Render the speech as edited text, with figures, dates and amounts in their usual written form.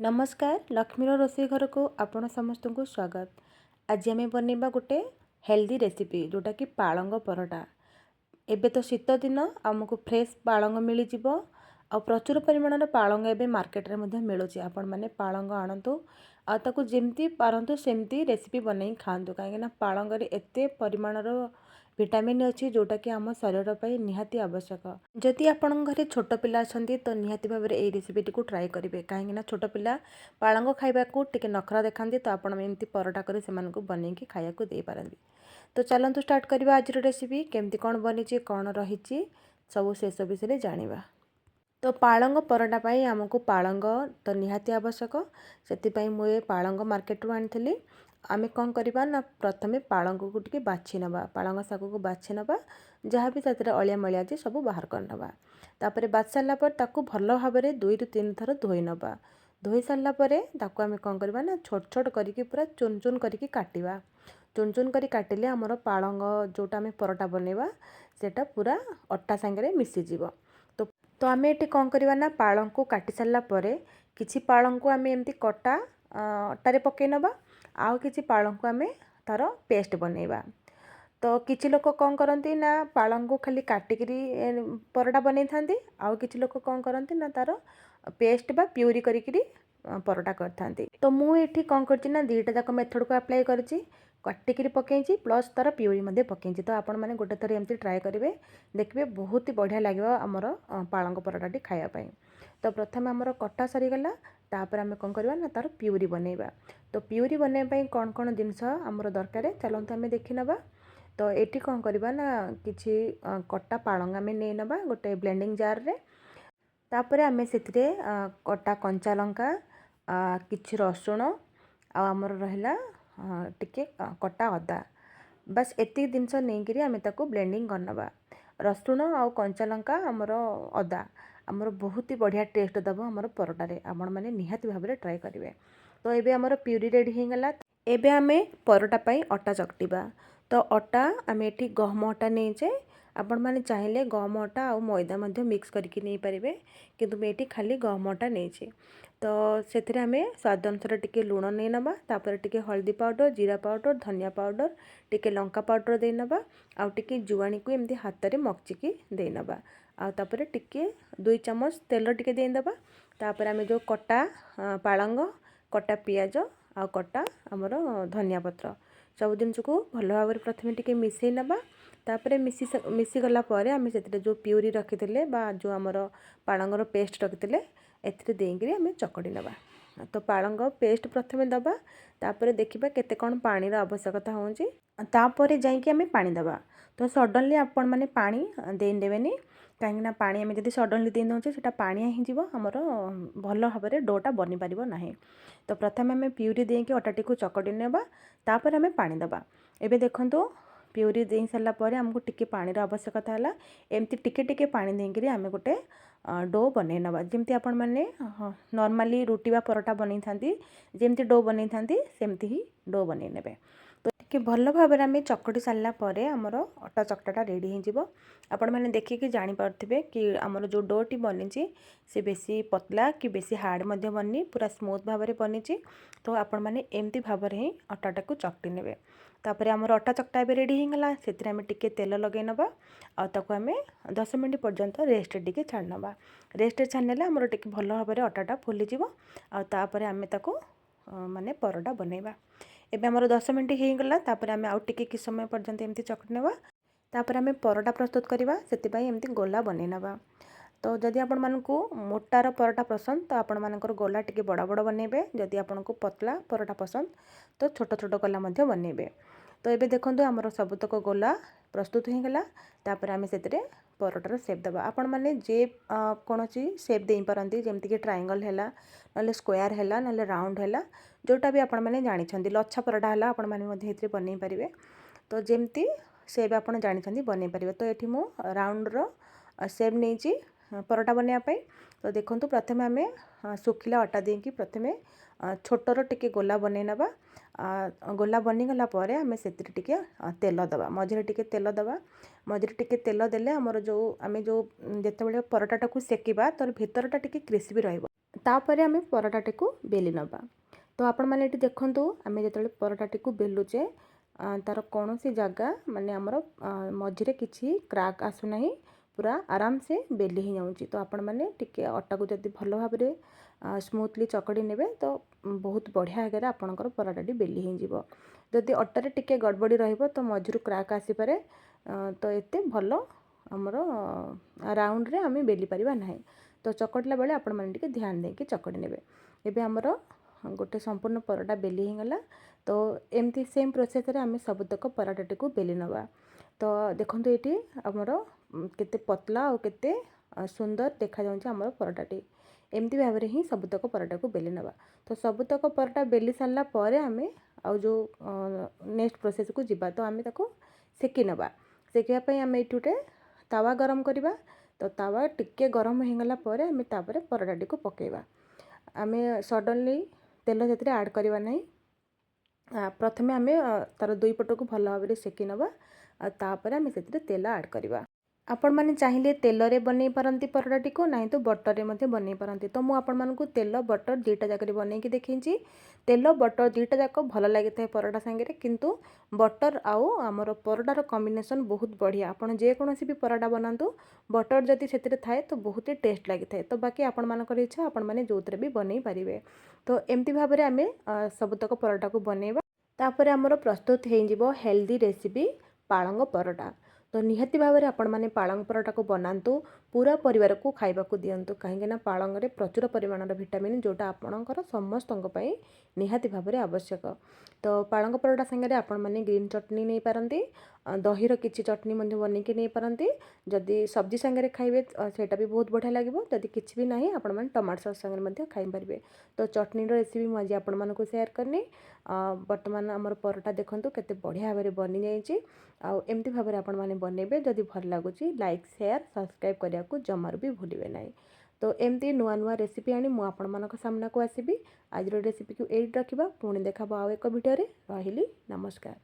नमस्कार लक्ष्मीर रोषे घर को आपण समस्त को स्वागत। आज आम बनवा गोटे हेल्दी रेसिपी जोटा कि पालंग परोटा। एबे तो शीत दिन आमको फ्रेश पालंग मिल जाव आ प्रचुर परिमाण पालंग एबे मार्केट रे मध्य मिलुची। आपण माने पालंग आणतु आ ताकू जेमती पारंतु सेमती रेसिपी बनई खांतु कहीं पालंग रे एते परिमाणर विटामिन अच्छी जोटा कि आम शरीर पर निहाती आवश्यक। जदि आपण घरे छोट पिला अछंती तो निहाती भाव में ये रेसिपी टी ट्राए करेंगे कहीं छोट पिला पालंग खाइबा को टिके नखरा देखा तो आपण एमती परोटा कर से बनई खाया दे पारंती। तो चलतु स्टार्ट करवा आज रेसिपी केमती कौन बनी कौन रही सब शेष विषय जाना। तो पालंग परोटा पाई आमको पालंग तो निहाती आवश्यक से मुझे पालंग मार्केट रू आनी। आमे कौन करवा ना प्रथमे पालंग को टिके बाछि नवा पालंग शाग को बाछि नवा जहाँ भी साथ अलिया मलिया जे सब बाहर कर नवा। तापर बाछि सारा पर ताकू भल भाव में 2 ରୁ 3 थर धोई नवा। धोई सारा पर ताकू आमे कौन करवा ना छोट छोट करके पूरा चुन चुन करके काटिबा। चुन चुन करी काटिले हमर पालंग जोटा आमे परोटा बनेवा सेटा पूरा अट्टा सांगे मिसी जीवो। तो आमे एटी कौन करवा ना पालंग को काटी सारा पर किछि पालंग को आमे एमती कटा अट्टारे पकई नवा आउ किछि पालंग को आमे तार पेस्ट बनैबा। तो किछि लोक कौन करती ना पालंग को खाली काटिकी परोटा बनै थांती आउ किछि लोक कौन करती ना तार पेस्ट बा प्यूरी करी परोटा करथांती। तो मु एठी कौन करछि ना दीटा जाक मेथड को अप्लाई करछि काटिकी पकई प्लस तार प्यूरी मध्ये पकई। तो आपण मैंने गोटे थर एमती ट्राए करेंगे देखिए बहुत ही बढ़िया लगे आमर पालंग परोटाटी खायापाई। तो प्रथम आमर कटा सरीगला तापर आमे कौन करवा ना तार प्यूरी बनैबा। तो प्यूरी बनैबा कौन कौन जिनस आमर दरकार चलते आमे देखि नबा। तो एटी कौन करवा ना किछि कटा पालंग आमे नै नबा गोटे ब्लेंडिंग जार रे। तापर आमे सेतिरे कटा कंचा लंका किछि रसुण आ आमर रहला टिके कटा अदा बस एति जिनस नहीं आमे ताको ब्लेंडिंग करनबा। रसुण आ कंचा लंका आमर अदा आमर बहुत ही बढ़िया टेस्ट दबो आमर परोटारे आपण माने निहाती भाव में ट्राए करेंगे। तो एबे आमर प्यूरी रेडी हो गला। एबे आमे परोटा पाई अटा चकटिबा। तो अटा आमे एठी गहम अटा नहींचे आपण माने चाहिए गहम अटा आ मैदा मध्य मिक्स करके नहीं पारे किंतु मैं एठी खाली गहम अटा नहींचे। तो से आमे स्वाद अनुसार टिके लुण नहीं नबा तापर टिके हल्दी पाउडर जीरा पाउडर धनिया पाउडर टिके लंका पाउडर दे नबा आउ टिके जुआणी को एमती हाथ में मकचिकी दे नबा आ तापर टिके 2 चम्मच तेल टिके दे नबा। तापर आमे जो कटा पालंग कटा पियाज आ कटा आमर धनिया पत्र सब जिन को भल भाव में प्रथम टिके मिसई नबा। तापर मिसी गला परे आमे सेतिरे जो प्यूरी रखिथिले बा जो आमर पालंगर पेस्ट रखिथिले एथिरे देइकरी आमे चकड़ी नबा। तो पालंग पेस्ट प्रथमे दबा तापर देखिबा केते कोन पानी रा आवश्यकता होउची तापर जाइके आमे पानी दबा। तो सडनली आपण माने पानी देइ देबेनी कहीं पानी आमे जदि सडनली दे दउचे सेटा पानी ही जीवो हमर भल भाव में डोटा बनी पारिबो नाही। तो प्रथम आमे प्यूरी देके अटाटी को चकड़ी नेबा तापर आमे पानी दबा। एबे देखंतु प्यूरी दे सारा पर आमको टिके पानी रा आवश्यकता है एमती टिके टिके पानी देकरी आमे गोटे डो बनै नबा जेमती आपण माने नॉर्मली रोटी बा परोटा बनै थांती जेमती डो बनै थांती सेमती ही डो बनै नेबे। तो टिके भल भाव में आमे चकड़ी सारा पर आमर अटा चकटाटा रेडी हो जिवो। आपण माने देखिके जानि पारथिबे कि आमर जो डोटी बनिची से बेसी पतला कि बेसी हार्ड मध्य बनी पूरा स्मूथ भाव में बनिची। तो आपण माने एमती भाव में ही अटाटा को चकटी नेबे। तापर आमर अटा चकटा भी रेडी हो गला से आमे टिके तेल लगे नबा आ ताको आमे 10 मिनट पर्यंत रेस्ट टिके छाड़ नबा। रेस्ट छाड़नेले आमर टिके भल भाव में अटाटा फुली जीवो आ तापर आमे ताको माने परोटा बनैबा। एबे आमर 10 मिनट हो गला तापर आमे आउ टिके कि समय पर्यंत एमती चकटी नबा। तापर आमे परोटा प्रस्तुत करवा से एमती गोला बनै नबा। तो जदि आपण मानकु मोटार परोटा पसंद तो आपण मानकर गोला टिके बड़ा बड़ा बनैबे जदि आपनको पतला परोटा पसंद तो छोट छोट गोला मध्य बनैबे। तो एबे देखंतु हमर सबतक गोला प्रस्तुत हो गला तापर आमे सेतरे परोटार शेप दबा। आपण माने जे कोनोची शेप देई परंती जेमति कि ट्रायंगल हैला नले स्क्वायर हैला नले राउंड हैला जोटा भी आपण माने जानि छंदी लच्छा परोटा हैला आपण माने मध्य हेतरे बनै परिबे। तो जेमति शेप आपण जानि छंदी बनै परिबे। तो एठी मु राउंड रो शेप नैची परोटा बनैया पाई। तो देखंतु प्रथमे आमे सुखिला अटा देकी प्रथमे छोटर टिके गोला बनै नबा। गोला बनी गला परे आमे सेतिरे टिके तेल दबा मझिरे टिके तेल दबा। मझिरे टिके तेल देले हमर जो आमे जो जेतेबेले परोटाटा को सेकिबा तर भितरटा टिके क्रिस्पी रहइबो। तापर आम परटाटी को बेली नवा। तो आपण मैंने ये देखूँ आम जो परटाटी को बेलुचे तार कौन सी जगह माने आमर मझे किसी क्राक आसुना, पूरा आराम से बेली ही जाऊँगी। तो आपण मैंने टिके अटा को जब भल भाव स्मूथली चकड़ी ने तो बहुत बढ़िया आगे आपणकर परटाटी बेली ही जीव। जदि अटारे टिके गड़बड़ी रहिबो तो मझरू क्राक आसीपे, तो एते भल आमर राउंड रे आम बेली पारिबा नाही। तो चकड़ला बेले आपण मैंने टिके ध्यान देके चकड़ी नेबे। एबे आमर गोटे संपूर्ण परटा बेली ही गला। तो एमती सेम प्रोसेस रे आम सबुतक पराटाटी को बेली नवा। तो देखो ये आमर केते पतला और केते सुंदर देखा जाउछ आमर पराटाटी। एमती भाव में ही सबुतक पराटा को बेली नवा। तो सबुतक पराटा बेली सारा पर आम आउ जो नेक्स्ट प्रोसेस को जीवा। तो आम ताको सेकी नवा। सेकियापाई आम ये गोटे तावा गरम करवा। तो तावा टिके गरम हो गला पर आम तापर परटाटी को पकेवा। आम सडनली तेल से आड करवा नहीं। प्रथमे आम तार दुई पट को भल भाव में सेकी नवा। तापर आम से तेल आड करवा। आपण मैंने चाहिए तेल रे बन पारती परटाटी को, नहीं तो बटर रे मध्य बन पारती। तो मुझे आपण मानक तेल बटर दुईटा जाक बनई देखी। तेल बटर दुईटा जाक भल लगी था पराटा सांगे, किंतु बटर आउ आमर पराटार कॉम्बिनेशन बहुत बढ़िया। आपड़ जेकोसी भी पराटा बनातु बटर जदि से थाए तो बहुत ही टेस्ट लगी था। तो बाकी आपण मानकर इच्छा आपण मैंने जो भी बनई पारे। तो एमती भाव में आम सबुतक पराटा को बनइबा। तापर आमर प्रस्तुत हो हेल्दी रेसिपी पालंग पराटा। तो निहाती भाव में आपण मैंने पालंग पराटा को बनातु, पूरा परिवार को खाइबा को दियंतु। कहीं पालंग रे प्रचुर परिमाण विटामिन जोटा आपणकर समस्त निहाती भाव में आवश्यक। तो पालंग पराटा सांगे आपण मैंने ग्रीन चटनी नहीं पारती, दहीर किसी चटनी बनईकी नहीं पारती। जदि सब्जी सांगे खाइबे सेटा भी बहुत बढ़िया लगे। जदि किसी भी ना आपण मैंने टमाटो सॉस सांगे खाई पारे। तो चटनी रेसिपी मुझे आपण मानक शेयर करनी। बर्तमान आमर पराटा देखंतु केते बढ़िया भाव में बनी जाइए। एमती भाव में आपण मैंने बनइबे। जदि भल लगुच लाइक शेयर सब्सक्राइब करने को जमार भी भूलिए ना। तो एमती नुआ नुआ रेसिपी आनी मु आपण मानक सामना को आसीबी। आज रेसिपी को एड रखा। पुणी देखा आउ एक वीडियो रे। रहिली नमस्कार।